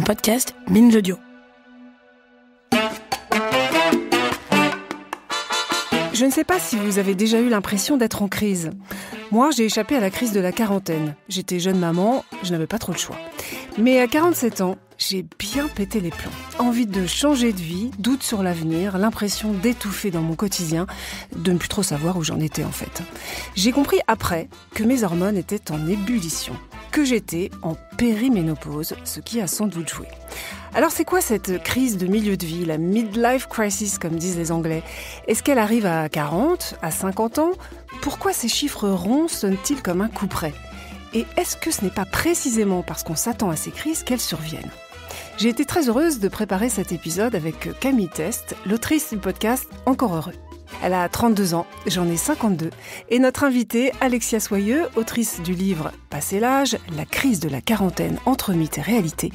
podcast Binge Audio. Je ne sais pas si vous avez déjà eu l'impression d'être en crise. Moi, j'ai échappé à la crise de la quarantaine. J'étais jeune maman, je n'avais pas trop le choix. Mais à 47 ans, j'ai bien pété les plombs. Envie de changer de vie, doute sur l'avenir, l'impression d'étouffer dans mon quotidien, de ne plus trop savoir où j'en étais en fait. J'ai compris après que mes hormones étaient en ébullition, que j'étais en périménopause, ce qui a sans doute joué. Alors c'est quoi cette crise de milieu de vie, la midlife crisis comme disent les Anglais? Est-ce qu'elle arrive à 40, à 50 ans? Pourquoi ces chiffres ronds sonnent-ils comme un couperet? Et est-ce que ce n'est pas précisément parce qu'on s'attend à ces crises qu'elles surviennent? J'ai été très heureuse de préparer cet épisode avec Camille Test, l'autrice du podcast Encore Heureux. Elle a 32 ans, j'en ai 52, et notre invitée, Alexia Soyeux, autrice du livre « Passé l'âge, la crise de la quarantaine entre mythe et réalité »,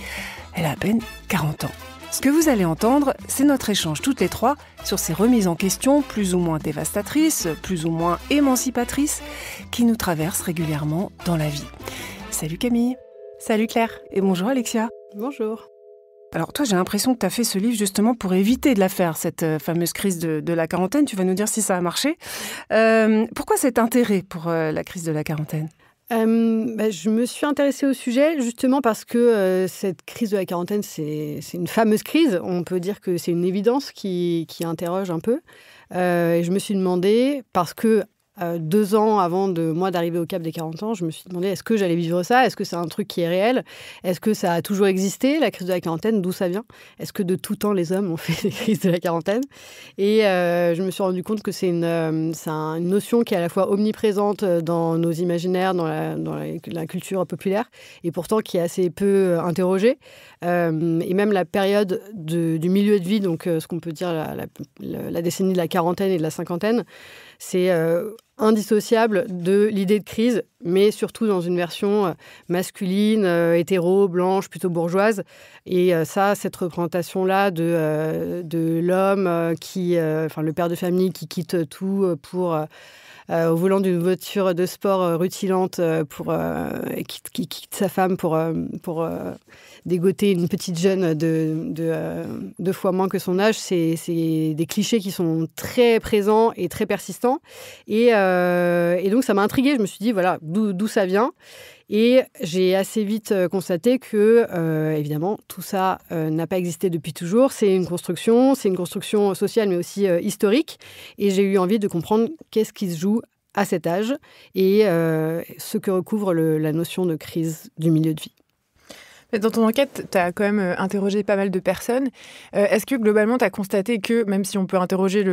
elle a à peine 40 ans. Ce que vous allez entendre, c'est notre échange toutes les trois sur ces remises en question plus ou moins dévastatrices, plus ou moins émancipatrices, qui nous traversent régulièrement dans la vie. Salut Camille. Salut Claire. Et bonjour Alexia. Bonjour. Alors toi, j'ai l'impression que tu as fait ce livre justement pour éviter de la faire, cette fameuse crise de la quarantaine. Tu vas nous dire si ça a marché. Pourquoi cet intérêt pour la crise de la quarantaine ? Je me suis intéressée au sujet justement parce que cette crise de la quarantaine, c'est une fameuse crise. On peut dire que c'est une évidence qui interroge un peu. Et je me suis demandé, parce que 2 ans avant de moi d'arriver au cap des 40 ans, je me suis demandé est-ce que j'allais vivre ça? Est-ce que c'est un truc qui est réel? Est-ce que ça a toujours existé, la crise de la quarantaine? D'où ça vient? Est-ce que de tout temps, les hommes ont fait des crises de la quarantaine? Et je me suis rendu compte que c'est une notion qui est à la fois omniprésente dans nos imaginaires, dans la culture populaire, et pourtant qui est assez peu interrogée. Et même la période du milieu de vie, donc ce qu'on peut dire la décennie de la quarantaine et de la cinquantaine, c'est indissociable de l'idée de crise, mais surtout dans une version masculine, hétéro, blanche, plutôt bourgeoise. Et cette représentation-là de l'homme le père de famille qui quitte tout pour... au volant d'une voiture de sport rutilante qui quitte sa femme pour dégoter une petite jeune de 2 fois moins que son âge, c'est des clichés qui sont très présents et très persistants. Et donc, ça m'a intriguée. Je me suis dit, voilà, d'où ça vient. Et j'ai assez vite constaté que, évidemment, tout ça n'a pas existé depuis toujours. C'est une construction sociale, mais aussi historique. Et j'ai eu envie de comprendre qu'est-ce qui se joue à cet âge et ce que recouvre la notion de crise du milieu de vie. Dans ton enquête, tu as quand même interrogé pas mal de personnes. Est-ce que globalement, tu as constaté que, même si on peut interroger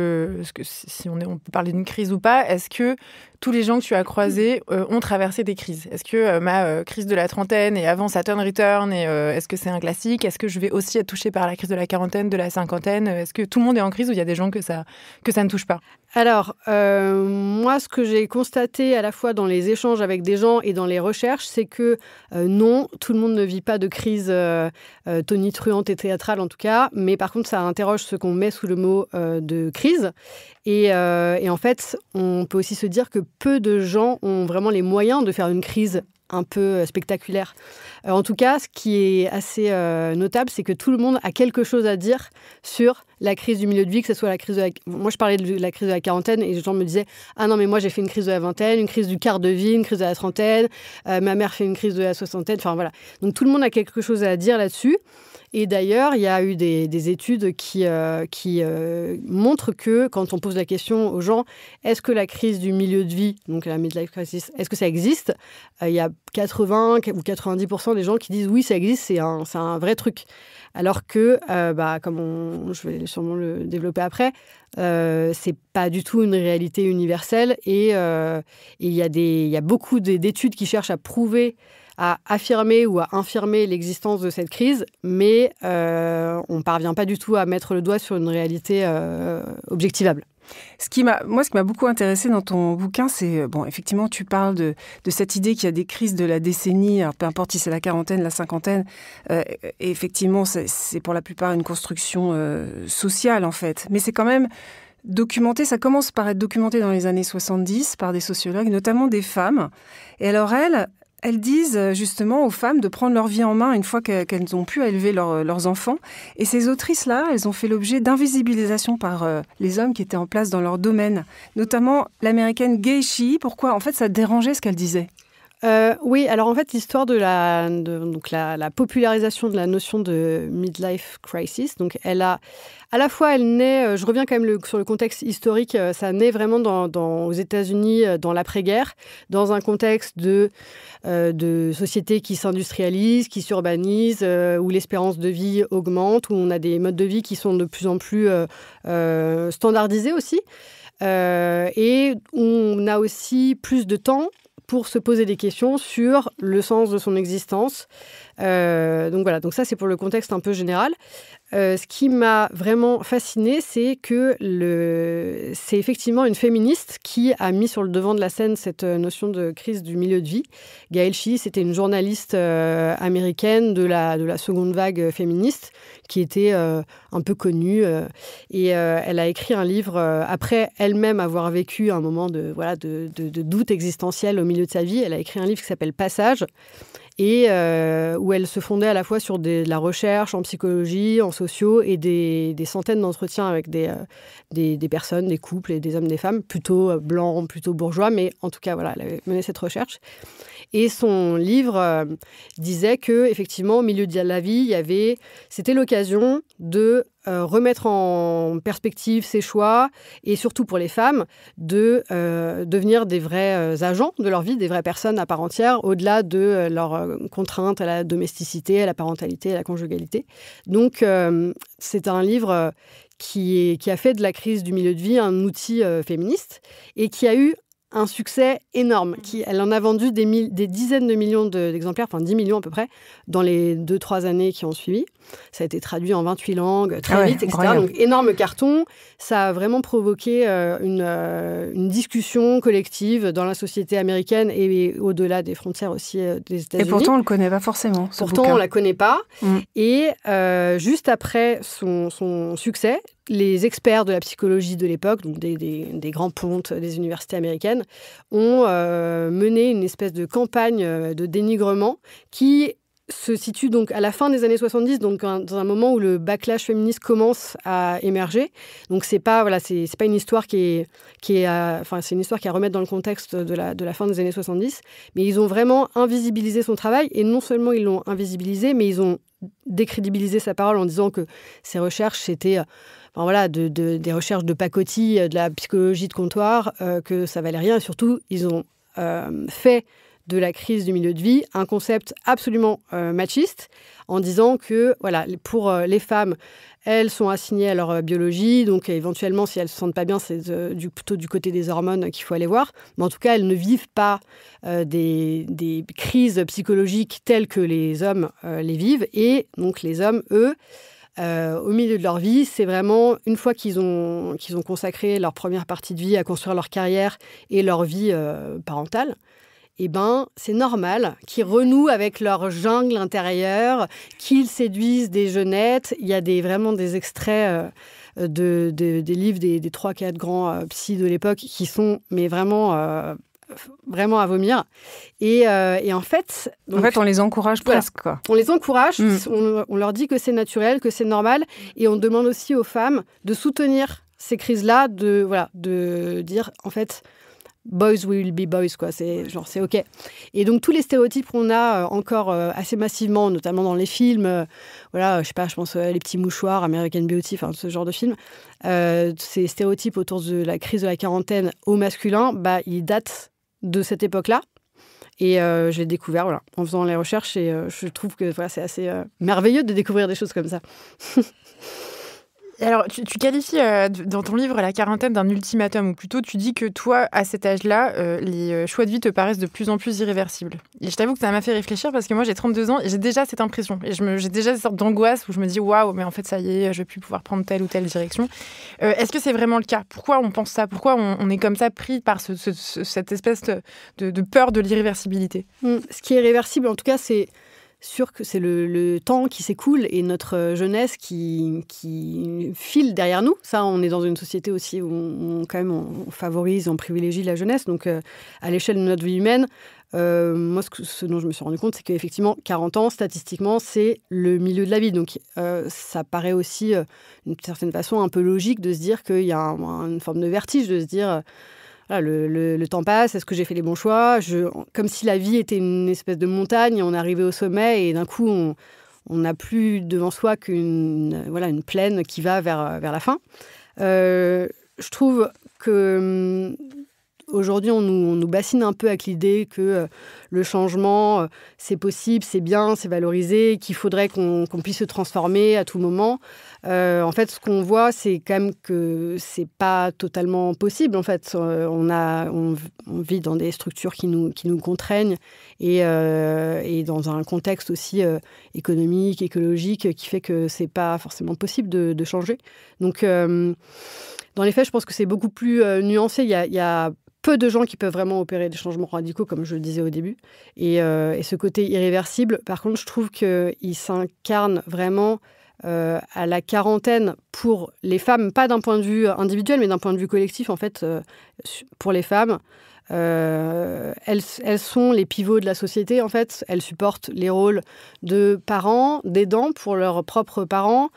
si on peut parler d'une crise ou pas, est-ce que tous les gens que tu as croisés ont traversé des crises? Est-ce que ma crise de la trentaine et avant Saturn Return, est-ce que c'est un classique? Est-ce que je vais aussi être touchée par la crise de la quarantaine, de la cinquantaine? Est-ce que tout le monde est en crise ou il y a des gens que ça ne touche pas? Alors, moi, ce que j'ai constaté à la fois dans les échanges avec des gens et dans les recherches, c'est que non, tout le monde ne vit pas de crise tonitruante et théâtrale en tout cas, mais par contre, ça interroge ce qu'on met sous le mot de crise. Et en fait, on peut aussi se dire que peu de gens ont vraiment les moyens de faire une crise un peu spectaculaire. En tout cas, ce qui est assez notable, c'est que tout le monde a quelque chose à dire sur la crise du milieu de vie, que ce soit la crise de la... Moi, je parlais de la crise de la quarantaine et les gens me disaient « Ah non, mais moi, j'ai fait une crise de la vingtaine, une crise du quart de vie, une crise de la trentaine, ma mère fait une crise de la soixantaine. » Enfin, voilà. Donc, tout le monde a quelque chose à dire là-dessus. Et d'ailleurs, il y a eu des études qui montrent que quand on pose la question aux gens, est-ce que la crise du milieu de vie, donc la midlife crisis, est-ce que ça existe? Il y a 80 ou 90% des gens qui disent oui, ça existe, c'est un vrai truc. Alors que, comme je vais sûrement le développer après, c'est pas du tout une réalité universelle et il y a beaucoup d'études qui cherchent à prouver, à affirmer ou à infirmer l'existence de cette crise, mais on ne parvient pas du tout à mettre le doigt sur une réalité objectivable. Ce qui m'a beaucoup intéressée dans ton bouquin, c'est, effectivement, tu parles de cette idée qu'il y a des crises de la décennie, alors peu importe si c'est la quarantaine, la cinquantaine, et effectivement, c'est pour la plupart une construction sociale, en fait. Mais c'est quand même documenté, ça commence par être documenté dans les années 70 par des sociologues, notamment des femmes. Et alors, elles elles disent justement aux femmes de prendre leur vie en main une fois qu'elles ont pu élever leurs enfants. Et ces autrices-là, elles ont fait l'objet d'invisibilisation par les hommes qui étaient en place dans leur domaine, notamment l'américaine Gay Shee. Pourquoi ? En fait, ça dérangeait ce qu'elle disait. Oui, alors en fait, l'histoire de la popularisation de la notion de midlife crisis, donc elle naît, je reviens quand même sur le contexte historique, ça naît vraiment aux États-Unis dans l'après-guerre, dans un contexte de société qui s'industrialise, qui s'urbanise, où l'espérance de vie augmente, où on a des modes de vie qui sont de plus en plus standardisés aussi, et on a aussi plus de temps pour se poser des questions sur le sens de son existence. Donc voilà, donc ça c'est pour le contexte un peu général. Ce qui m'a vraiment fascinée, c'est que c'est effectivement une féministe qui a mis sur le devant de la scène cette notion de crise du milieu de vie. Gail Shee, c'était une journaliste américaine de la seconde vague féministe qui était un peu connue. Et elle a écrit un livre après elle-même avoir vécu un moment de doute existentiel au milieu de sa vie. Elle a écrit un livre qui s'appelle Passage, et où elle se fondait à la fois sur de la recherche en psychologie, en sociaux, et des centaines d'entretiens avec des personnes, des couples et des hommes, des femmes, plutôt blancs, plutôt bourgeois, mais en tout cas, voilà, elle avait mené cette recherche. Et son livre disait que, effectivement, au milieu de la vie, c'était l'occasion de remettre en perspective ses choix, et surtout pour les femmes, de devenir des vrais agents de leur vie, des vraies personnes à part entière, au-delà de leurs contraintes à la domesticité, à la parentalité, à la conjugalité. Donc, c'est un livre qui a fait de la crise du milieu de vie un outil féministe, et qui a eu un succès énorme. Elle en a vendu des dizaines de millions d'exemplaires, enfin 10 millions à peu près, dans les 2-3 années qui ont suivi. Ça a été traduit en 28 langues, très vite, etc. Incroyable. Donc, énorme carton. Ça a vraiment provoqué une discussion collective dans la société américaine et au-delà des frontières aussi des États-Unis. Et pourtant, on ne le connaît pas forcément, ce Pourtant, bouquin. on ne la connaît pas. Et juste après son succès, les experts de la psychologie de l'époque, donc des grands pontes des universités américaines, ont mené une espèce de campagne de dénigrement qui se situe donc à la fin des années 70, donc dans un moment où le backlash féministe commence à émerger. Donc c'est pas une histoire c'est une histoire qui est à remettre dans le contexte de la fin des années 70, mais ils ont vraiment invisibilisé son travail, et non seulement ils l'ont invisibilisé, mais ils ont décrédibilisé sa parole en disant que ses recherches c'était des recherches de pacotille, de la psychologie de comptoir, que ça valait rien. Et surtout, ils ont fait de la crise du milieu de vie un concept absolument machiste, en disant que pour les femmes, elles sont assignées à leur biologie, donc éventuellement, si elles ne se sentent pas bien, c'est plutôt du côté des hormones qu'il faut aller voir. Mais en tout cas, elles ne vivent pas des crises psychologiques telles que les hommes les vivent. Et donc les hommes, eux, au milieu de leur vie, c'est vraiment une fois qu'ils ont consacré leur première partie de vie à construire leur carrière et leur vie parentale, c'est normal qu'ils renouent avec leur jungle intérieure, qu'ils séduisent des jeunettes. Il y a vraiment des extraits des livres des 3-4 grands psys de l'époque qui sont vraiment à vomir. Et en fait... on les encourage presque, quoi. On les encourage, on leur dit que c'est naturel, que c'est normal, et on demande aussi aux femmes de soutenir ces crises-là, de dire, en fait... Boys will be boys, quoi. C'est OK. Et donc, tous les stéréotypes qu'on a encore assez massivement, notamment dans les films, je pense Les Petits Mouchoirs, American Beauty, enfin, ce genre de film, ces stéréotypes autour de la crise de la quarantaine au masculin, ils datent de cette époque-là. Et j'ai découvert, en faisant les recherches, et je trouve que c'est assez merveilleux de découvrir des choses comme ça. Alors, tu qualifies dans ton livre La quarantaine d'un ultimatum, ou plutôt tu dis que toi, à cet âge-là, les choix de vie te paraissent de plus en plus irréversibles. Et je t'avoue que ça m'a fait réfléchir parce que moi, j'ai 32 ans et j'ai déjà cette impression. Et j'ai déjà cette sorte d'angoisse où je me dis « Waouh, mais en fait, ça y est, je vais plus pouvoir prendre telle ou telle direction. » Est-ce que c'est vraiment le cas ? Pourquoi on pense ça ? Pourquoi on est comme ça pris par cette espèce de peur de l'irréversibilité ? Ce qui est réversible, en tout cas, c'est sûr que c'est le temps qui s'écoule et notre jeunesse qui file derrière nous. Ça, on est dans une société aussi où on favorise, on privilégie la jeunesse. Donc, à l'échelle de notre vie humaine, moi, ce dont je me suis rendu compte, c'est qu'effectivement, 40 ans, statistiquement, c'est le milieu de la vie. Donc, ça paraît aussi, d'une certaine façon, un peu logique de se dire qu'il y a une forme de vertige, de se dire... Voilà, le temps passe, est-ce que j'ai fait les bons choix ? Comme si la vie était une espèce de montagne, on arrivait au sommet et d'un coup, on n'a plus devant soi une plaine qui va vers la fin. Je trouve que... Aujourd'hui, on nous bassine un peu avec l'idée que le changement, c'est possible, c'est bien, c'est valorisé, qu'il faudrait qu'on puisse se transformer à tout moment. En fait, ce qu'on voit, c'est quand même que c'est pas totalement possible. En fait, on vit dans des structures qui nous contraignent et dans un contexte aussi économique, écologique, qui fait que c'est pas forcément possible de changer. Donc, dans les faits, je pense que c'est beaucoup plus nuancé. Il y a peu de gens qui peuvent vraiment opérer des changements radicaux, comme je le disais au début. Et ce côté irréversible, par contre, je trouve qu'il s'incarne vraiment à la quarantaine pour les femmes, pas d'un point de vue individuel, mais d'un point de vue collectif, en fait, pour les femmes. Elles sont les pivots de la société, en fait. Elles supportent les rôles de parents, d'aidants pour leurs propres parents,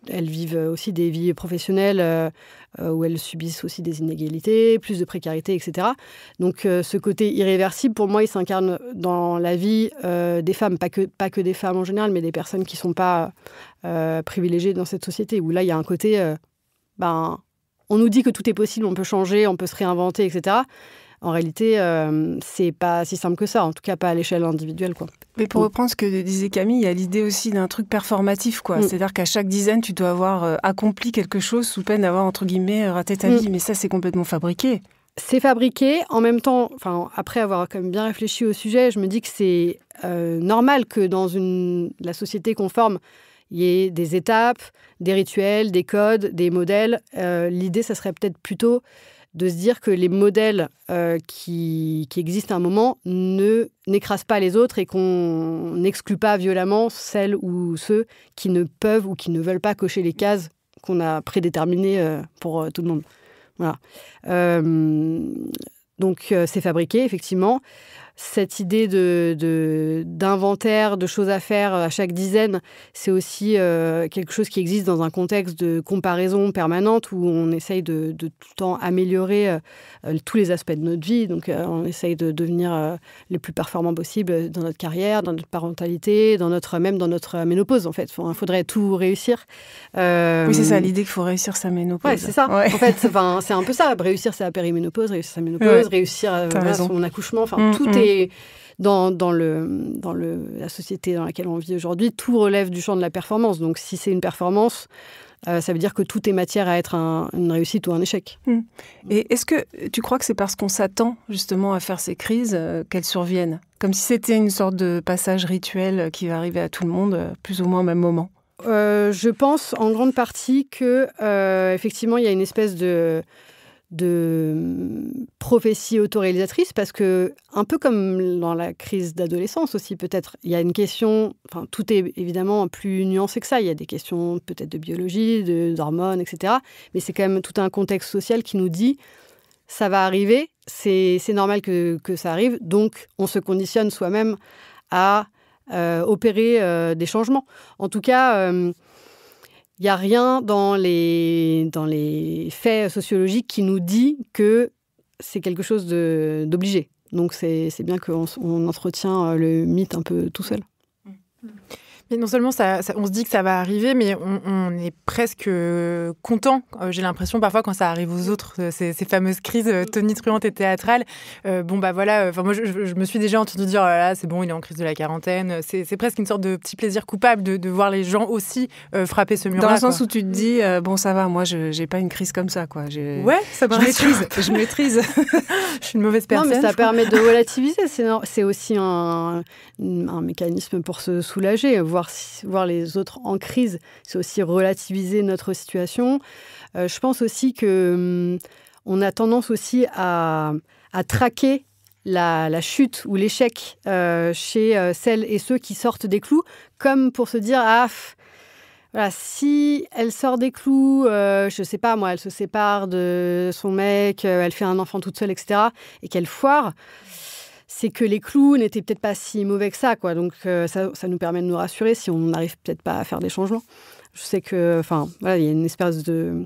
elles vivent aussi des vies professionnelles où elles subissent aussi des inégalités, plus de précarité, etc. Donc ce côté irréversible, pour moi, il s'incarne dans la vie des femmes, pas que des femmes en général, mais des personnes qui ne sont pas privilégiées dans cette société, où là, il y a un côté... on nous dit que tout est possible, on peut changer, on peut se réinventer, etc. En réalité, c'est pas si simple que ça, en tout cas pas à l'échelle individuelle, quoi. Mais pour reprendre ce que disait Camille, il y a l'idée aussi d'un truc performatif, quoi. C'est-à-dire qu'à chaque dizaine, tu dois avoir accompli quelque chose sous peine d'avoir, entre guillemets, raté ta vie. Mais ça, c'est complètement fabriqué. C'est fabriqué. En même temps, après avoir quand même bien réfléchi au sujet, je me dis que c'est normal que dans la société qu'on forme, il y ait des étapes, des rituels, des codes, des modèles. L'idée, ça serait peut-être plutôt de se dire que les modèles qui existent à un moment n'écrasent pas les autres et qu'on n'exclue pas violemment celles ou ceux qui ne peuvent ou qui ne veulent pas cocher les cases qu'on a prédéterminées pour tout le monde. Voilà. Donc, c'est fabriqué, effectivement. Cette idée d'inventaire, de choses à faire à chaque dizaine, c'est aussi quelque chose qui existe dans un contexte de comparaison permanente où on essaye de tout le temps améliorer tous les aspects de notre vie. Donc, on essaye de devenir les plus performants possibles dans notre carrière, dans notre parentalité, même dans notre ménopause, en fait. Il faudrait tout réussir. Oui, c'est ça, l'idée qu'il faut réussir sa ménopause. Ouais, c'est ça. Ouais. En fait, c'est un peu ça. Réussir sa périménopause, réussir sa ménopause, réussir son accouchement. Tout est dans la société dans laquelle on vit aujourd'hui, tout relève du champ de la performance. Donc, si c'est une performance, ça veut dire que tout est matière à être une réussite ou un échec. Et est-ce que tu crois que c'est parce qu'on s'attend justement à faire ces crises qu'elles surviennent ? Comme si c'était une sorte de passage rituel qui va arriver à tout le monde, plus ou moins au même moment ? Je pense en grande partie que effectivement, il y a une espèce de prophétie autoréalisatrice, parce que, un peu comme dans la crise d'adolescence aussi, peut-être, il y a une question, tout est évidemment plus nuancé que ça, il y a des questions peut-être de biologie, d'hormones, etc. Mais c'est quand même tout un contexte social qui nous dit, ça va arriver, c'est normal que ça arrive, donc on se conditionne soi-même à opérer des changements. En tout cas... il n'y a rien dans les faits sociologiques qui nous dit que c'est quelque chose d'obligé. Donc, c'est bien qu'on entretient le mythe un peu tout seul. Mais non seulement on se dit que ça va arriver, mais on est presque content. J'ai l'impression parfois quand ça arrive aux autres, ces fameuses crises tonitruantes et théâtrales. Moi je me suis déjà entendue dire là c'est bon, il est en crise de la quarantaine. C'est presque une sorte de petit plaisir coupable de voir les gens aussi frapper ce mur-là. Dans le sens où tu te dis bon ça va, moi j'ai pas une crise comme ça quoi. Ouais, ça me je maîtrise. Je suis une mauvaise personne. Non mais ça permet de relativiser. C'est aussi un mécanisme pour se soulager. Voir les autres en crise, c'est aussi relativiser notre situation. Je pense aussi qu'on a tendance aussi à traquer la chute ou l'échec chez celles et ceux qui sortent des clous, comme pour se dire voilà, si elle sort des clous, je sais pas moi, elle se sépare de son mec, elle fait un enfant toute seule, etc., et qu'elle foire, c'est que les clous n'étaient peut-être pas si mauvais que ça, quoi. Donc ça nous permet de nous rassurer si on n'arrive peut-être pas à faire des changements. Je sais que, voilà, il y a une espèce de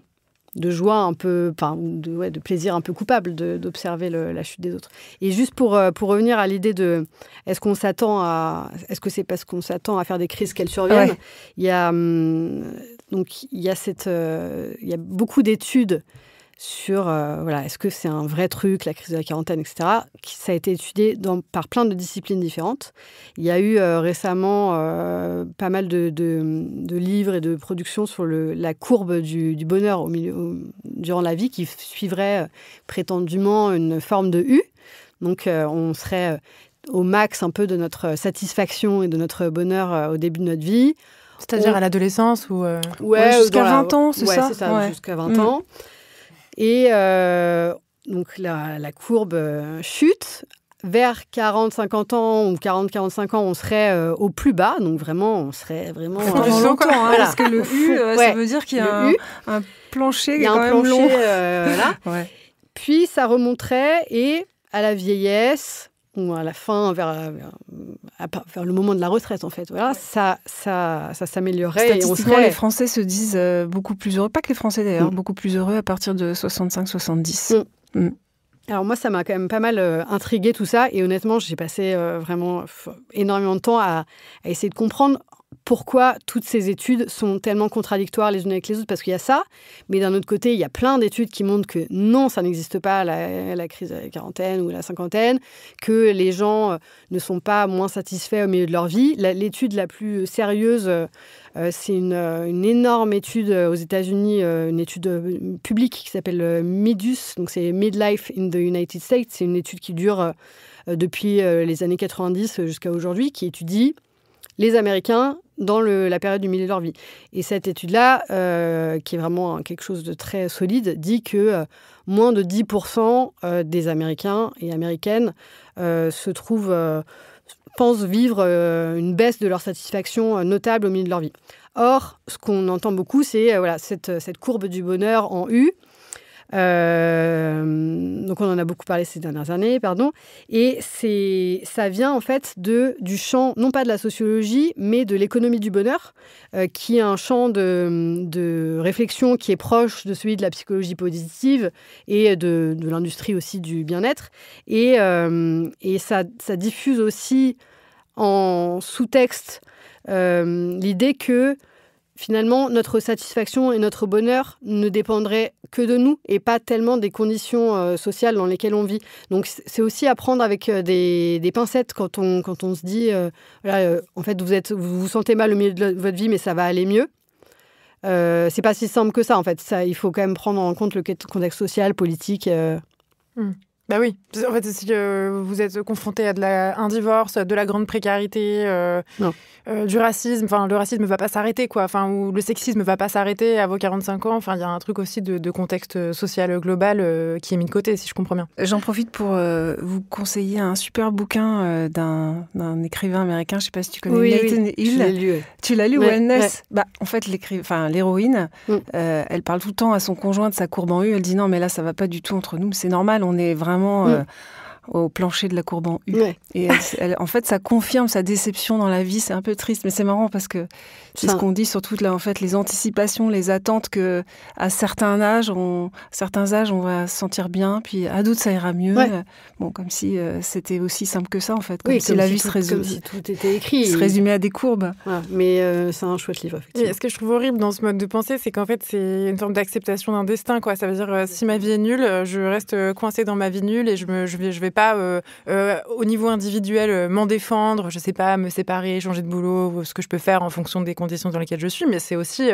joie un peu, de plaisir un peu coupable d'observer la chute des autres. Et juste pour revenir à l'idée de est-ce que c'est parce qu'on s'attend à faire des crises qu'elles surviennent, il y a beaucoup d'études sur est-ce que c'est un vrai truc, la crise de la quarantaine, etc. Ça a été étudié par plein de disciplines différentes. Il y a eu récemment pas mal de livres et de productions sur la courbe du bonheur durant la vie qui suivrait prétendument une forme de U. Donc on serait au max un peu de notre satisfaction et de notre bonheur au début de notre vie. C'est-à-dire à l'adolescence ou jusqu'à 20 ans, c'est ça? C'est ça, jusqu'à 20 ans. Et donc la courbe chute. Vers 40-50 ans ou 40-45 ans, on serait au plus bas. Donc vraiment, on serait vraiment... Pendant longtemps, parce que le U, ça veut dire qu'il y a un plancher qui est quand même long. Là. Ouais. Puis ça remonterait et à la vieillesse, ou à la fin, vers le moment de la retraite, en fait. Voilà, ça s'améliorerait. Statistiquement, les Français se disent beaucoup plus heureux, pas que les Français d'ailleurs, beaucoup plus heureux à partir de 65-70. Alors moi, ça m'a quand même pas mal intriguée tout ça. Et honnêtement, j'ai passé vraiment énormément de temps à essayer de comprendre pourquoi toutes ces études sont tellement contradictoires les unes avec les autres, parce qu'il y a ça, mais d'un autre côté, il y a plein d'études qui montrent que non, ça n'existe pas, la crise de la quarantaine ou la cinquantaine, que les gens ne sont pas moins satisfaits au milieu de leur vie. L'étude la plus sérieuse, c'est une énorme étude aux États-Unis, une étude publique qui s'appelle MIDUS, donc c'est Midlife in the United States. C'est une étude qui dure depuis les années 90 jusqu'à aujourd'hui, qui étudie les Américains dans la période du milieu de leur vie. Et cette étude-là, qui est vraiment quelque chose de très solide, dit que moins de 10% des Américains et Américaines pensent vivre une baisse de leur satisfaction notable au milieu de leur vie. Or, ce qu'on entend beaucoup, c'est cette courbe du bonheur en U. Donc on en a beaucoup parlé ces dernières années, et ça vient en fait du champ, non pas de la sociologie, mais de l'économie du bonheur, qui est un champ de réflexion qui est proche de celui de la psychologie positive et de l'industrie aussi du bien-être, et ça diffuse aussi en sous-texte l'idée que finalement, notre satisfaction et notre bonheur ne dépendraient que de nous et pas tellement des conditions sociales dans lesquelles on vit. Donc, c'est aussi à prendre avec des pincettes quand on se dit en fait, vous vous sentez mal au milieu de votre vie, mais ça va aller mieux. C'est pas si simple que ça, en fait. Il faut quand même prendre en compte le contexte social, politique. Bah oui. En fait, si vous êtes confronté à un divorce, de la grande précarité, du racisme, le racisme ne va pas s'arrêter, quoi. Ou le sexisme ne va pas s'arrêter à vos 45 ans. Il y a un truc aussi de contexte social global qui est mis de côté, si je comprends bien. J'en profite pour vous conseiller un super bouquin d'un écrivain américain, je ne sais pas si tu connais, Nathan Hill. Je l'ai lu. Tu l'as lu, Wellness. En fait, l'héroïne, elle parle tout le temps à son conjoint de sa courbe en U. Elle dit non, mais là, ça ne va pas du tout entre nous. C'est normal, on est vraiment au plancher de la courbe en U. Et en fait, ça confirme sa déception dans la vie. C'est un peu triste, mais c'est marrant parce que c'est ce qu'on dit surtout là, en fait, les anticipations, les attentes que à certains âges, on va se sentir bien, puis à d'autres, ça ira mieux. Bon, comme si c'était aussi simple que ça, en fait. Comme si la vie comme si tout était écrit. Se résumait à des courbes. Mais c'est un chouette livre, effectivement. Et ce que je trouve horrible dans ce mode de pensée, c'est qu'en fait, c'est une forme d'acceptation d'un destin, quoi. Ça veut dire, si ma vie est nulle, je reste coincée dans ma vie nulle et je vais pas, au niveau individuel, m'en défendre, je sais pas, me séparer, changer de boulot, ce que je peux faire en fonction des conditions dans lesquelles je suis. Mais c'est aussi,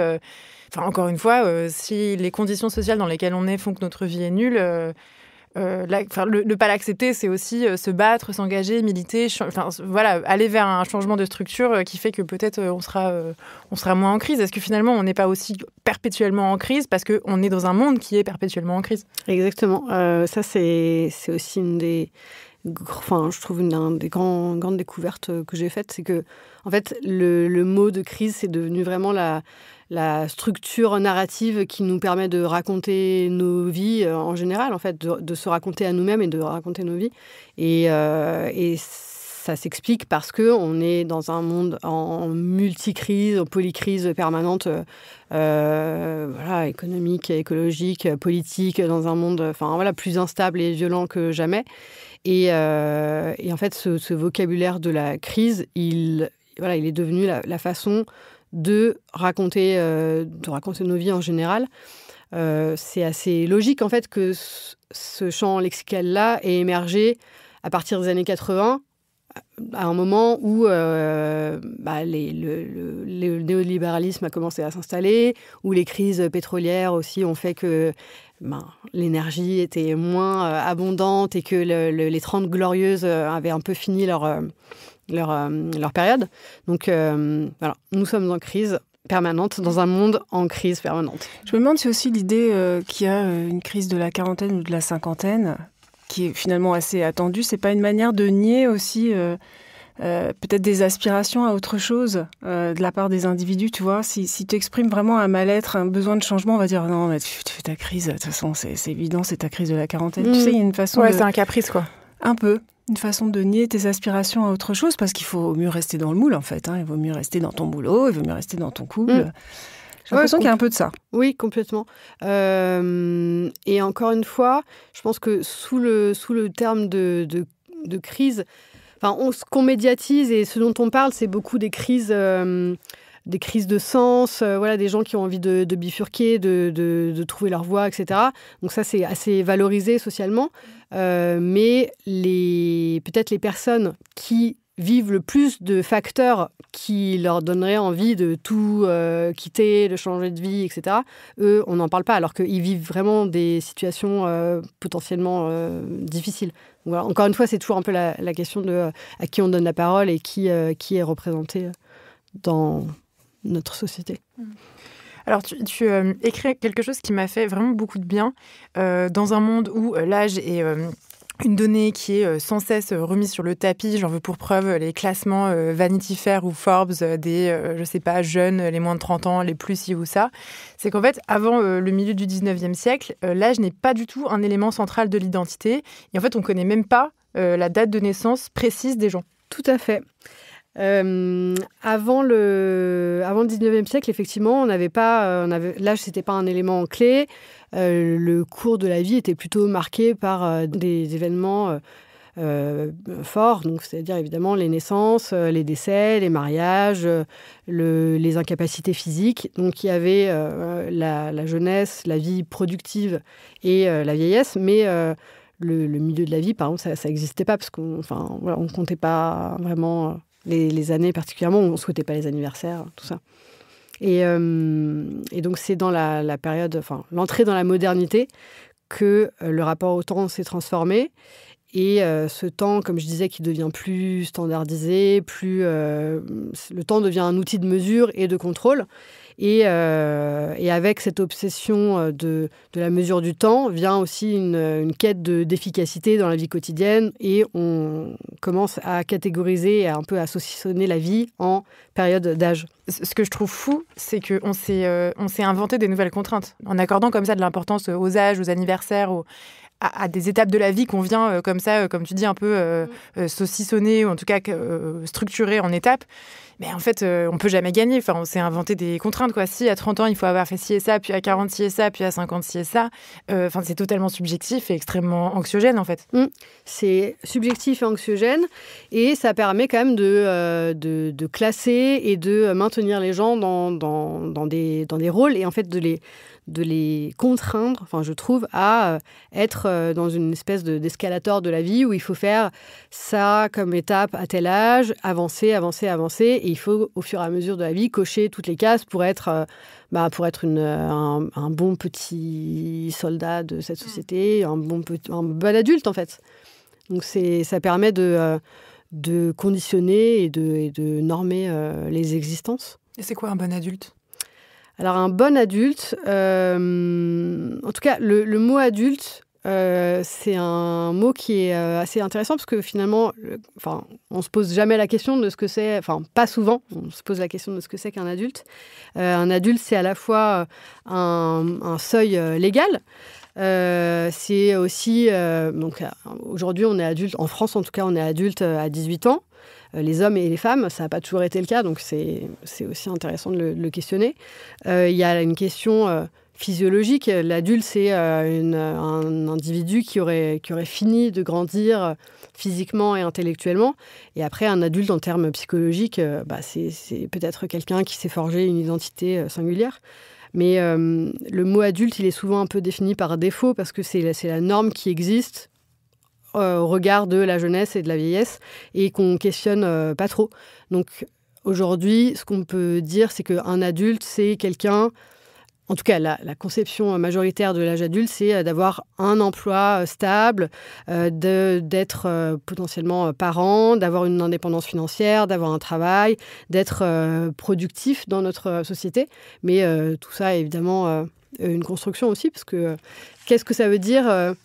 encore une fois, si les conditions sociales dans lesquelles on est font que notre vie est nulle, ne pas l'accepter, c'est aussi se battre, s'engager, militer, aller vers un changement de structure qui fait que peut-être on sera moins en crise. Est-ce que finalement on n'est pas aussi perpétuellement en crise parce qu'on est dans un monde qui est perpétuellement en crise? Exactement. Ça, c'est aussi une des je trouve une des grandes découvertes que j'ai faites, c'est que, en fait, le mot de crise, c'est devenu vraiment la structure narrative qui nous permet de raconter nos vies en général, en fait, de se raconter à nous-mêmes et de raconter nos vies. Et ça s'explique parce qu'on est dans un monde en multicrise, en polycrise permanente, économique, écologique, politique, dans un monde plus instable et violent que jamais. Et en fait, ce vocabulaire de la crise, il est devenu la façon de raconter nos vies en général. C'est assez logique, en fait, que ce champ lexical-là ait émergé à partir des années 80, à un moment où le néolibéralisme a commencé à s'installer, où les crises pétrolières aussi ont fait que l'énergie était moins abondante et que les 30 glorieuses avaient un peu fini leur période. Donc nous sommes en crise permanente, dans un monde en crise permanente. Je me demande si aussi l'idée qu'il y a une crise de la quarantaine ou de la cinquantaine, qui est finalement assez attendue, c'est pas une manière de nier aussi peut-être des aspirations à autre chose de la part des individus, tu vois. Si tu exprimes vraiment un mal-être, un besoin de changement, on va dire non, mais tu fais ta crise, de toute façon, c'est évident, c'est ta crise de la quarantaine. Tu sais, il y a une façon c'est un caprice, quoi. Un peu. Une façon de nier tes aspirations à autre chose, parce qu'il faut mieux rester dans le moule, en fait. Il vaut mieux rester dans ton boulot, il vaut mieux rester dans ton couple. J'ai l'impression qu'il y a un peu de ça. Oui, complètement. Et encore une fois, je pense que sous le terme de crise, ce qu'on médiatise et ce dont on parle, c'est beaucoup des crises de sens, des gens qui ont envie de bifurquer, de trouver leur voie, etc. Donc ça, c'est assez valorisé socialement. Mais peut-être les personnes qui vivent le plus de facteurs qui leur donneraient envie de tout quitter, de changer de vie, etc., eux, on n'en parle pas, alors qu'ils vivent vraiment des situations potentiellement difficiles. Donc, voilà. Encore une fois, c'est toujours un peu la question de à qui on donne la parole et qui est représenté dans notre société. Alors, tu écris quelque chose qui m'a fait vraiment beaucoup de bien. Dans un monde où l'âge est une donnée qui est sans cesse remise sur le tapis, j'en veux pour preuve les classements Vanity Fair ou Forbes des, jeunes, les moins de 30 ans, les plus ci ou ça, c'est qu'en fait, avant le milieu du 19e siècle, l'âge n'est pas du tout un élément central de l'identité. Et en fait, on ne connaît même pas la date de naissance précise des gens. Tout à fait. Avant le 19e siècle, effectivement, l'âge, c'était pas un élément clé. Le cours de la vie était plutôt marqué par des événements forts, donc c'est-à-dire évidemment les naissances, les décès, les mariages, les incapacités physiques. Donc il y avait la jeunesse, la vie productive et la vieillesse, mais le milieu de la vie, par exemple, ça n'existait pas parce qu'on comptait pas vraiment les années particulièrement, on ne souhaitait pas les anniversaires, tout ça. Et donc c'est dans la période, l'entrée dans la modernité que le rapport au temps s'est transformé. Et ce temps, comme je disais, qui devient plus standardisé, le temps devient un outil de mesure et de contrôle. Et avec cette obsession de la mesure du temps, vient aussi une quête d'efficacité dans la vie quotidienne. Et on commence à catégoriser et un peu à saucissonner la vie en période d'âge. Ce que je trouve fou, c'est qu'on s'est inventé des nouvelles contraintes. En accordant comme ça de l'importance aux âges, aux anniversaires, à des étapes de la vie qu'on vient comme ça, comme tu dis, un peu saucissonner, ou en tout cas structurer en étapes. Mais en fait, on ne peut jamais gagner. Enfin, on s'est inventé des contraintes, quoi. Si à 30 ans, il faut avoir fait ci et ça, puis à 40, ci et ça, puis à 50, ci et ça. C'est totalement subjectif et extrêmement anxiogène, en fait. C'est subjectif et anxiogène. Et ça permet quand même de classer et de maintenir les gens dans des rôles et en fait de les contraindre, je trouve, à être dans une espèce d'escalator de la vie où il faut faire ça comme étape à tel âge, avancer, et il faut, au fur et à mesure de la vie, cocher toutes les cases pour être un bon petit soldat de cette société, un bon adulte, en fait. Donc ça permet de conditionner et de normer les existences. Et c'est quoi un bon adulte ? Alors, un bon adulte, en tout cas, le mot adulte c'est un mot qui est assez intéressant parce que finalement, on se pose jamais la question de ce que c'est, pas souvent, on se pose la question de ce que c'est qu'un adulte. Un adulte, c'est à la fois un seuil légal. C'est aussi, donc aujourd'hui on est adulte, en France en tout cas on est adulte à 18 ans, les hommes et les femmes, ça n'a pas toujours été le cas, donc c'est aussi intéressant de le questionner. Il y a une question physiologique, l'adulte c'est un individu qui aurait fini de grandir physiquement et intellectuellement, et après un adulte en termes psychologiques, c'est peut-être quelqu'un qui s'est forgé une identité singulière. Mais le mot adulte, il est souvent un peu défini par défaut parce que c'est la norme qui existe au regard de la jeunesse et de la vieillesse et qu'on questionne pas trop. Donc aujourd'hui, ce qu'on peut dire, c'est qu'un adulte, c'est quelqu'un... En tout cas, la conception majoritaire de l'âge adulte, c'est d'avoir un emploi stable, d'être potentiellement parent, d'avoir une indépendance financière, d'avoir un travail, d'être productif dans notre société. Mais tout ça est évidemment une construction aussi, parce que qu'est-ce que ça veut dire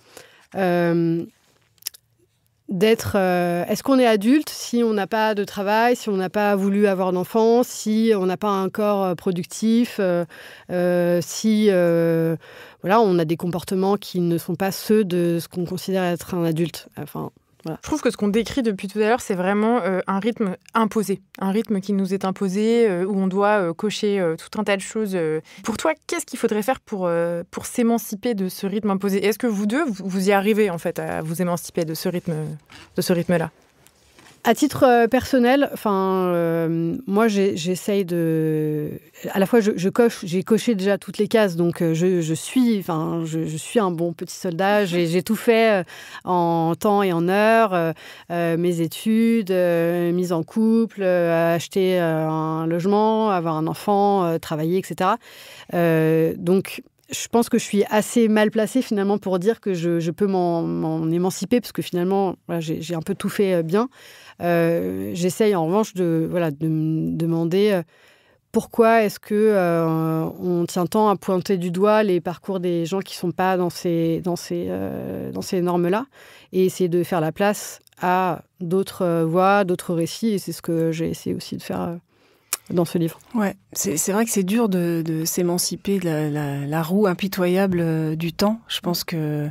d'être... est-ce qu'on est adulte si on n'a pas de travail, si on n'a pas voulu avoir d'enfant, si on n'a pas un corps productif, si on a des comportements qui ne sont pas ceux de ce qu'on considère être un adulte. Voilà. Je trouve que ce qu'on décrit depuis tout à l'heure, c'est vraiment un rythme imposé, un rythme qui nous est imposé, où on doit cocher tout un tas de choses. Pour toi, qu'est-ce qu'il faudrait faire pour s'émanciper de ce rythme imposé ? Est-ce que vous deux, vous y arrivez en fait à vous émanciper de ce rythme-là ? À titre personnel, moi j'essaye de... À la fois j'ai coché déjà toutes les cases, donc je suis un bon petit soldat, j'ai tout fait en temps et en heure, mes études, mise en couple, acheter un logement, avoir un enfant, travailler, etc. Donc je pense que je suis assez mal placée finalement pour dire que je peux m'en émanciper, parce que finalement j'ai un peu tout fait bien. J'essaye en revanche de me demander pourquoi est-ce que on tient tant à pointer du doigt les parcours des gens qui sont pas dans ces normes-là, et essayer de faire la place à d'autres voix, d'autres récits, et c'est ce que j'ai essayé aussi de faire dans ce livre. Ouais, c'est vrai que c'est dur de s'émanciper de la roue impitoyable du temps. Je pense que...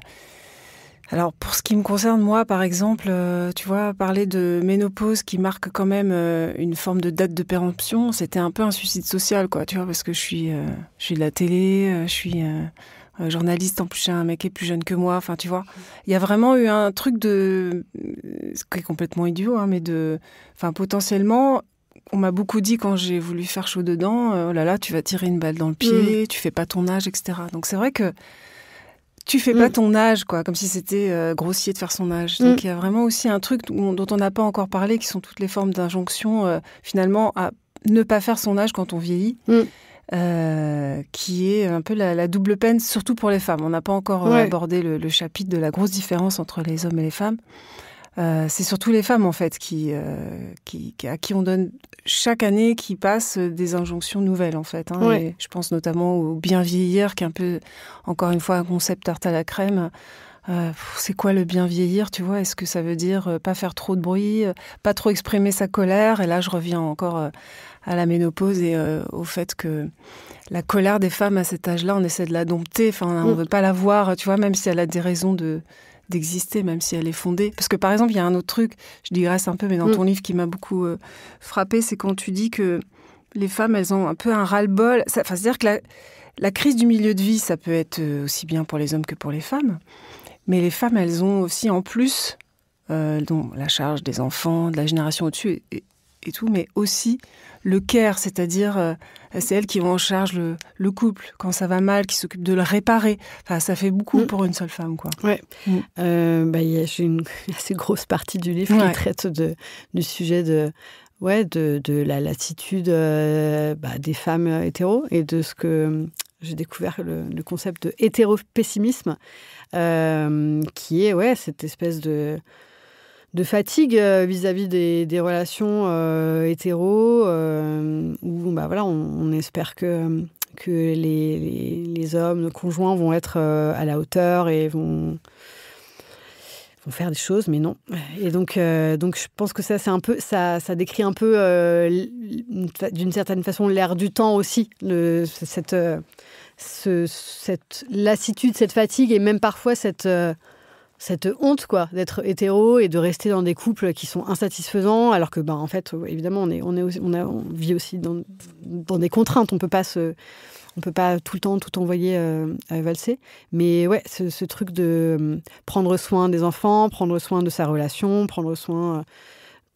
Alors, pour ce qui me concerne, moi, par exemple, tu vois, parler de ménopause qui marque quand même une forme de date de péremption, c'était un peu un suicide social, quoi, tu vois, parce que je suis de la télé, je suis journaliste, en plus j'ai un mec qui est plus jeune que moi, enfin, tu vois. Il y a vraiment eu un truc ce qui est complètement idiot, hein, mais potentiellement... On m'a beaucoup dit quand j'ai voulu faire chaud dedans, oh là là, tu vas tirer une balle dans le pied, tu fais pas ton âge, etc. Donc c'est vrai que tu fais pas ton âge, quoi, comme si c'était grossier de faire son âge. Donc il y a vraiment aussi un truc dont on n'a pas encore parlé, qui sont toutes les formes d'injonction, finalement, à ne pas faire son âge quand on vieillit, qui est un peu la double peine, surtout pour les femmes. On n'a pas encore abordé le chapitre de la grosse différence entre les hommes et les femmes. C'est surtout les femmes, en fait, à qui on donne chaque année qui passe des injonctions nouvelles, en fait. Hein. Et je pense notamment au bien vieillir, qui est un peu, encore une fois, un concept tarte à la crème. C'est quoi le bien vieillir, tu vois ? Est-ce que ça veut dire pas faire trop de bruit, pas trop exprimer sa colère ? Et là, je reviens encore à la ménopause et au fait que la colère des femmes à cet âge-là, on essaie de la dompter. Enfin, on ne veut pas la voir, tu vois, même si elle a des raisons d'exister, même si elle est fondée. Parce que, par exemple, il y a un autre truc, je digresse un peu, mais dans ton livre qui m'a beaucoup frappée, c'est quand tu dis que les femmes, elles ont un peu un ras-le-bol. C'est-à-dire que la crise du milieu de vie, ça peut être aussi bien pour les hommes que pour les femmes. Mais les femmes, elles ont aussi, en plus, la charge des enfants, de la génération au-dessus et tout, mais aussi le care, c'est-à-dire c'est elles qui ont en charge le couple quand ça va mal, qui s'occupent de le réparer. Enfin, ça fait beaucoup pour une seule femme, quoi. Ouais. J'ai une assez grosse partie du livre qui traite du sujet de la lassitude des femmes hétéros, et de ce que j'ai découvert le concept de hétéropessimisme, qui est cette espèce de fatigue vis-à-vis des relations hétéros, où on espère que que les hommes, nos conjoints vont être à la hauteur et vont faire des choses, mais non. Et donc je pense que ça, c'est un peu, ça décrit un peu, d'une certaine façon, l'ère du temps aussi, cette lassitude, cette fatigue, et même parfois cette honte, quoi, d'être hétéro et de rester dans des couples qui sont insatisfaisants, alors que, en fait, évidemment, on vit aussi dans des contraintes. On peut pas tout le temps tout envoyer valser. Mais ouais, ce truc de prendre soin des enfants, prendre soin de sa relation, prendre soin,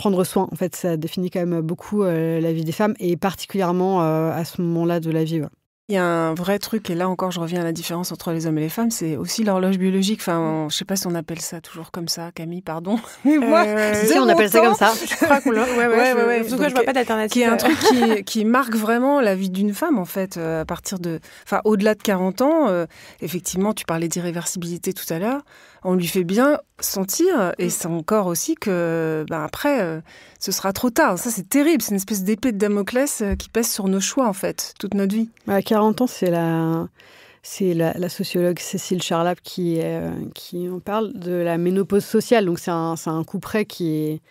en fait, ça définit quand même beaucoup la vie des femmes, et particulièrement à ce moment-là de la vie. Ouais. Il y a un vrai truc, et là encore je reviens à la différence entre les hommes et les femmes, c'est aussi l'horloge biologique. Enfin, je sais pas si on appelle ça toujours comme ça, Camille, pardon. Mais moi, si on appelle ça comme ça. Je crois qu'on l'a. Ouais. Surtout que je vois pas d'alternative. Qui est un truc qui marque vraiment la vie d'une femme, en fait, à partir de, au-delà de 40 ans. Effectivement, tu parlais d'irréversibilité tout à l'heure. On lui fait bien sentir, et c'est encore aussi que, après, ce sera trop tard. Ça, c'est terrible. C'est une espèce d'épée de Damoclès qui pèse sur nos choix, en fait, toute notre vie. À 40 ans, c'est la sociologue Cécile Charlap qui en parle de la ménopause sociale. Donc, c'est un couperet qui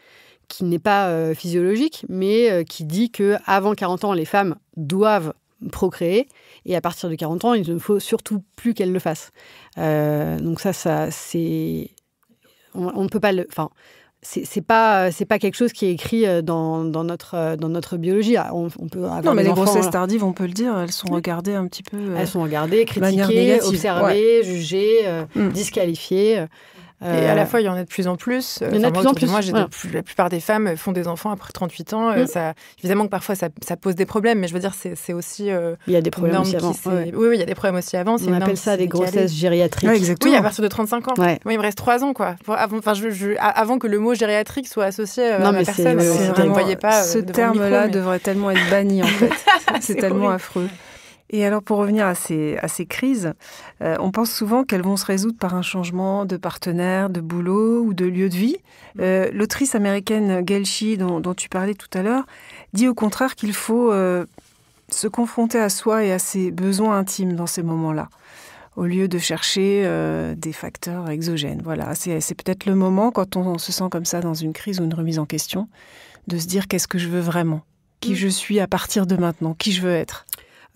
n'est pas physiologique, mais qui dit qu'avant 40 ans, les femmes doivent procréer, et à partir de 40 ans, il ne faut surtout plus qu'elles le fassent. Donc ça c'est... On ne peut pas le... Enfin, c'est pas quelque chose qui est écrit dans notre biologie. On peut avoir non, mais les enfants, grossesses tardives, on peut le dire, elles sont regardées un petit peu... elles sont regardées, critiquées, observées, jugées, disqualifiées. Et à la fois, il y en a de plus en plus. Il y en a de plus en plus. Moi, la plupart des femmes font des enfants après 38 ans. Évidemment que parfois, ça pose des problèmes, mais je veux dire, c'est aussi... il y a des problèmes aussi avant. Oui, il y a des problèmes aussi avant. On appelle ça des grossesses gériatriques. Ouais, exactement. Oui, à partir de 35 ans. Ouais. Moi, il me reste 3 ans, quoi. Avant que le mot gériatrique soit associé à ma personne. Je ne voyais pas ce terme-là devrait tellement être banni, en fait. C'est tellement affreux. Et alors, pour revenir à ces crises, on pense souvent qu'elles vont se résoudre par un changement de partenaire, de boulot ou de lieu de vie. L'autrice américaine Gail Shee, dont tu parlais tout à l'heure, dit au contraire qu'il faut se confronter à soi et à ses besoins intimes dans ces moments-là, au lieu de chercher des facteurs exogènes. Voilà, c'est peut-être le moment, quand on se sent comme ça dans une crise ou une remise en question, de se dire qu'est-ce que je veux vraiment, qui je suis à partir de maintenant, qui je veux être.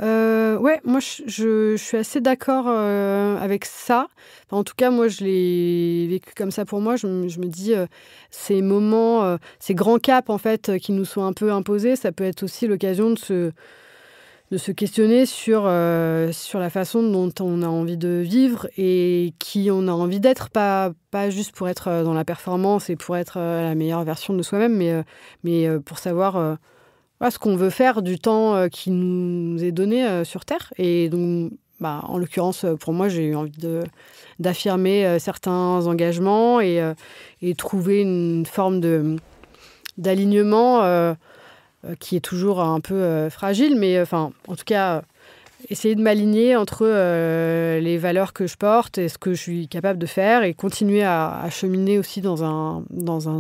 Ouais, moi je suis assez d'accord avec ça. Enfin, en tout cas, moi je l'ai vécu comme ça pour moi. Je me dis, ces moments, ces grands caps en fait qui nous sont un peu imposés, ça peut être aussi l'occasion de se questionner sur la façon dont on a envie de vivre et qui on a envie d'être, pas juste pour être dans la performance et pour être la meilleure version de soi-même, mais pour savoir ce qu'on veut faire du temps qui nous est donné sur Terre. Et donc, en l'occurrence, pour moi, j'ai eu envie d'affirmer certains engagements et trouver une forme d'alignement qui est toujours un peu fragile, mais en tout cas, essayer de m'aligner entre les valeurs que je porte et ce que je suis capable de faire, et continuer à cheminer aussi dans un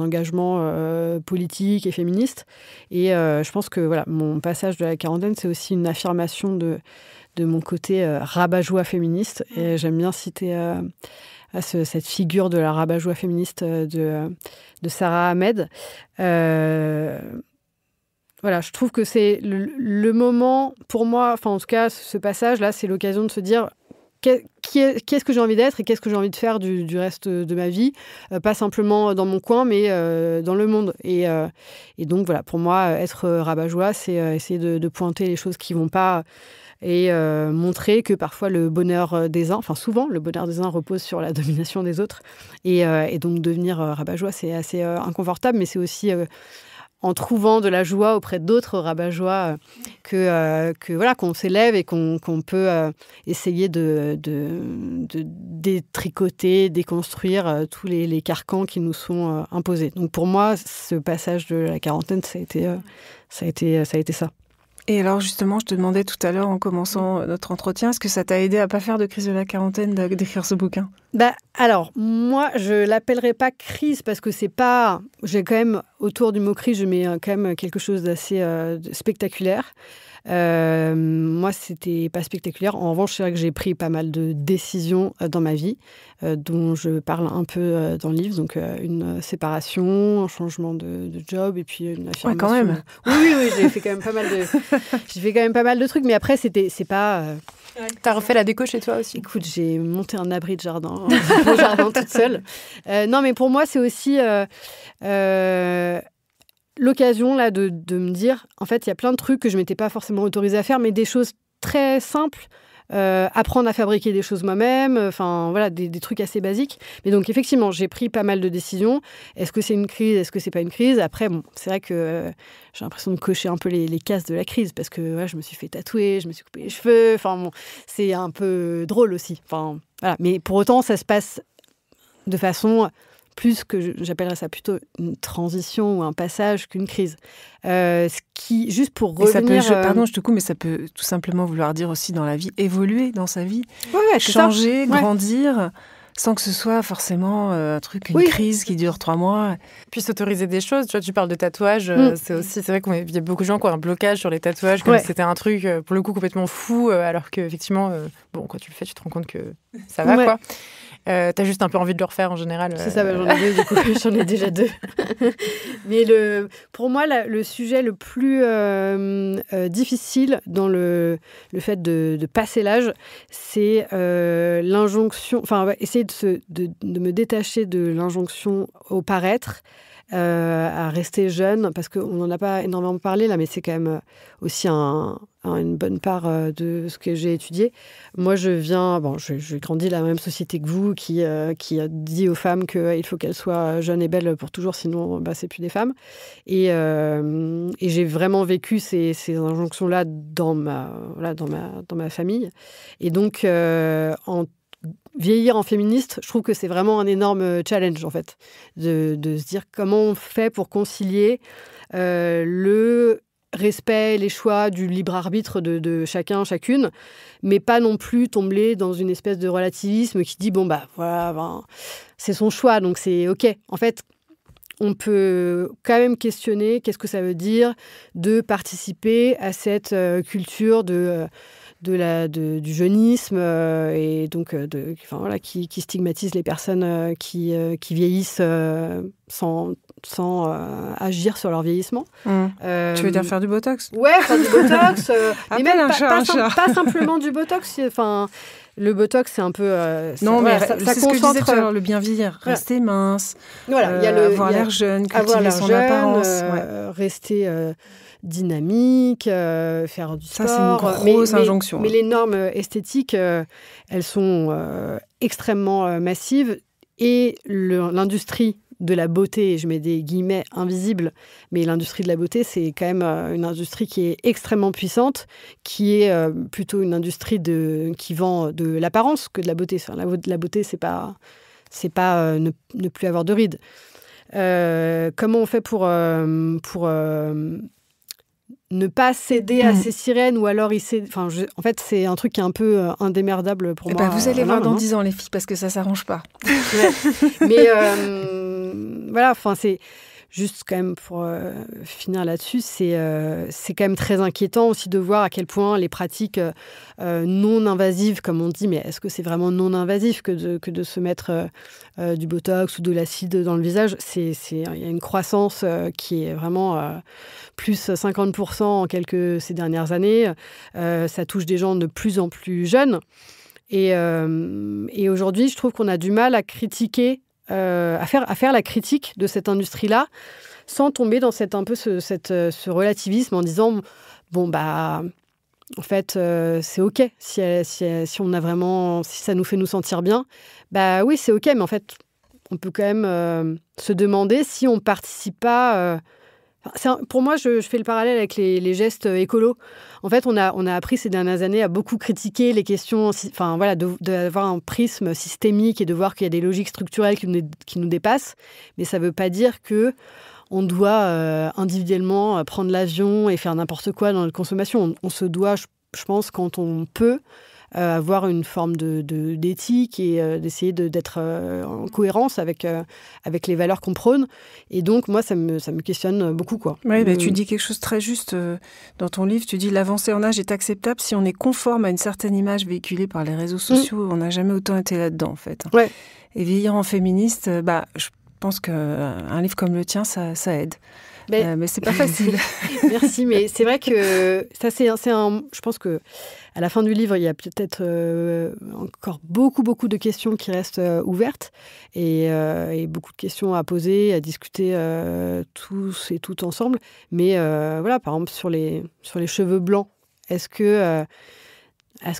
engagement politique et féministe. Et je pense que voilà, mon passage de la quarantaine, c'est aussi une affirmation de mon côté rabat-joie féministe. Et j'aime bien citer cette figure de la rabat-joie féministe de Sarah Ahmed. Voilà, je trouve que c'est le moment, pour moi, en tout cas, ce passage-là, c'est l'occasion de se dire qu'est-ce que j'ai envie d'être et qu'est-ce que j'ai envie de faire du reste de ma vie, pas simplement dans mon coin, mais dans le monde. Et donc, voilà, pour moi, être rabat-joie, c'est essayer de pointer les choses qui ne vont pas et montrer que parfois le bonheur des uns, souvent, le bonheur des uns repose sur la domination des autres. Et donc, devenir rabat-joie, c'est assez inconfortable, mais c'est aussi... en trouvant de la joie auprès d'autres rabat-joie, qu'on s'élève et qu'on peut essayer de détricoter, déconstruire tous les carcans qui nous sont imposés. Donc pour moi, ce passage de la quarantaine, ça a été ça. Et alors justement, je te demandais tout à l'heure en commençant notre entretien, est-ce que ça t'a aidé à pas faire de crise de la quarantaine d'écrire ce bouquin ? Alors, moi, je l'appellerais pas crise parce que c'est pas... J'ai quand même, autour du mot crise, je mets quand même quelque chose d'assez spectaculaire. Moi, c'était pas spectaculaire. En revanche, c'est vrai que j'ai pris pas mal de décisions dans ma vie, dont je parle un peu dans le livre. Donc, une séparation, un changement de job et puis une affirmation. Ouais, quand même. Oui, j'ai fait quand même pas mal de trucs. Mais après, c'est pas... T'as refait la déco chez toi aussi? Écoute, j'ai monté un abri de jardin, mon jardin toute seule. Non, mais pour moi, c'est aussi l'occasion là de me dire, en fait, il y a plein de trucs que je m'étais pas forcément autorisée à faire, mais des choses très simples. Apprendre à fabriquer des choses moi-même, enfin voilà, des trucs assez basiques. Mais donc effectivement, j'ai pris pas mal de décisions. Est-ce que c'est une crise? Est-ce que c'est pas une crise? Après, bon, c'est vrai que j'ai l'impression de cocher un peu les cases de la crise parce que je me suis fait tatouer, je me suis coupé les cheveux. Enfin bon, c'est un peu drôle aussi. Enfin voilà, mais pour autant, ça se passe de façon plus que j'appellerais ça plutôt une transition ou un passage qu'une crise. Ce qui, juste pour revenir... Pardon, je te coupe, mais ça peut tout simplement vouloir dire aussi dans la vie, évoluer dans sa vie, changer, grandir, sans que ce soit forcément une crise qui dure 3 mois. Puis s'autoriser des choses. Tu vois, tu parles de tatouage, c'est vrai qu'il y a beaucoup de gens qui ont un blocage sur les tatouages, comme si c'était un truc, pour le coup, complètement fou, alors qu'effectivement, quand tu le fais, tu te rends compte que ça va, quoi. T'as juste un peu envie de le refaire en général. C'est ça, j'en ai 2, du coup, j'en ai déjà 2. Mais pour moi, le sujet le plus difficile dans le fait de passer l'âge, c'est l'injonction, essayer de me détacher de l'injonction au paraître, à rester jeune, parce qu'on n'en a pas énormément parlé là, mais c'est quand même aussi une bonne part de ce que j'ai étudié. Moi, j'ai grandi dans la même société que vous, qui a dit aux femmes qu'il faut qu'elles soient jeunes et belles pour toujours, sinon c'est plus des femmes. Et j'ai vraiment vécu ces injonctions-là dans ma famille. Et donc, vieillir en féministe, je trouve que c'est vraiment un énorme challenge, en fait, de se dire comment on fait pour concilier le respect, les choix du libre arbitre de chacun, chacune, mais pas non plus tomber dans une espèce de relativisme qui dit, c'est son choix, donc c'est OK. En fait, on peut quand même questionner qu'est-ce que ça veut dire de participer à cette culture du jeunisme et donc qui stigmatise les personnes qui vieillissent sans agir sur leur vieillissement. Tu veux dire faire du Botox? Ouais, faire du Botox. Mais même pas simplement du Botox. Le Botox, c'est un peu... ça c'est ce que je disais tout à l'heure, le bien vieillir. Rester mince, avoir l'air jeune, cultiver son apparence. Rester... dynamique, faire du sport. Ça, c'est une grosse injonction. Mais les normes esthétiques, elles sont extrêmement massives. Et l'industrie de la beauté, je mets des guillemets invisibles, mais l'industrie de la beauté, c'est quand même une industrie qui est extrêmement puissante, qui est plutôt une industrie qui vend de l'apparence que de la beauté. Enfin, la beauté, c'est pas ne plus avoir de rides. Comment on fait pour ne pas céder à ces sirènes ou alors en fait, c'est un truc qui est un peu indémerdable pour moi. Vous allez voir dans 10 ans, les filles, parce que ça s'arrange pas. Mais c'est juste quand même pour finir là-dessus, c'est quand même très inquiétant aussi de voir à quel point les pratiques non invasives, comme on dit, mais est-ce que c'est vraiment non invasif que de se mettre du Botox ou de l'acide dans le visage? Il y a une croissance qui est vraiment plus 50% ces dernières années. Ça touche des gens de plus en plus jeunes. Et aujourd'hui, je trouve qu'on a du mal à critiquer, à faire la critique de cette industrie-là, sans tomber dans ce relativisme en disant en fait, c'est OK si on a vraiment, si ça nous fait nous sentir bien. Oui, c'est OK, mais en fait, on peut quand même se demander si on participe pas. Pour moi, je fais le parallèle avec les gestes écolos. En fait, on a appris ces dernières années à beaucoup critiquer les questions, d'avoir un prisme systémique et de voir qu'il y a des logiques structurelles qui nous dépassent. Mais ça ne veut pas dire que on doit individuellement prendre l'avion et faire n'importe quoi dans notre consommation. On se doit, je pense, quand on peut, avoir une forme d'éthique et d'essayer d'être en cohérence avec les valeurs qu'on prône. Et donc, moi, ça me questionne beaucoup, quoi. Oui, tu dis quelque chose de très juste dans ton livre. Tu dis l'avancée en âge est acceptable si on est conforme à une certaine image véhiculée par les réseaux sociaux. On n'a jamais autant été là-dedans, en fait. Ouais. Et vieillir en féministe, je pense qu'un livre comme le tien, ça aide. Mais c'est pas facile. Merci, mais c'est vrai que ça, je pense que à la fin du livre, il y a peut-être encore beaucoup de questions qui restent ouvertes et beaucoup de questions à poser, à discuter tous et toutes ensemble. Mais voilà, par exemple sur les cheveux blancs, est-ce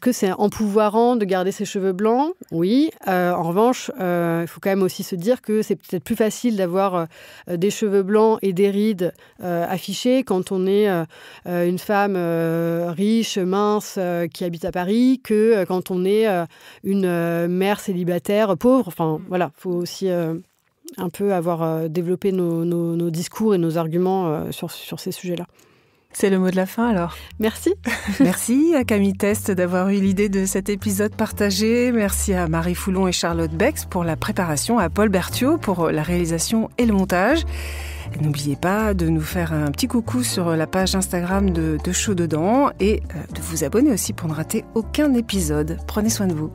que c'est empouvoirant de garder ses cheveux blancs ? Oui. En revanche, il faut quand même aussi se dire que c'est peut-être plus facile d'avoir des cheveux blancs et des rides affichées quand on est une femme riche, mince, qui habite à Paris, que quand on est une mère célibataire pauvre. Enfin, voilà, il faut aussi un peu avoir développé nos discours et nos arguments sur ces sujets-là. C'est le mot de la fin, alors. Merci. Merci à Camille Test d'avoir eu l'idée de cet épisode partagé. Merci à Marie Foulon et Charlotte Bex pour la préparation, à Paul Berthiaud pour la réalisation et le montage. Et n'oubliez pas de nous faire un petit coucou sur la page Instagram de Chaud Dedans et de vous abonner aussi pour ne rater aucun épisode. Prenez soin de vous.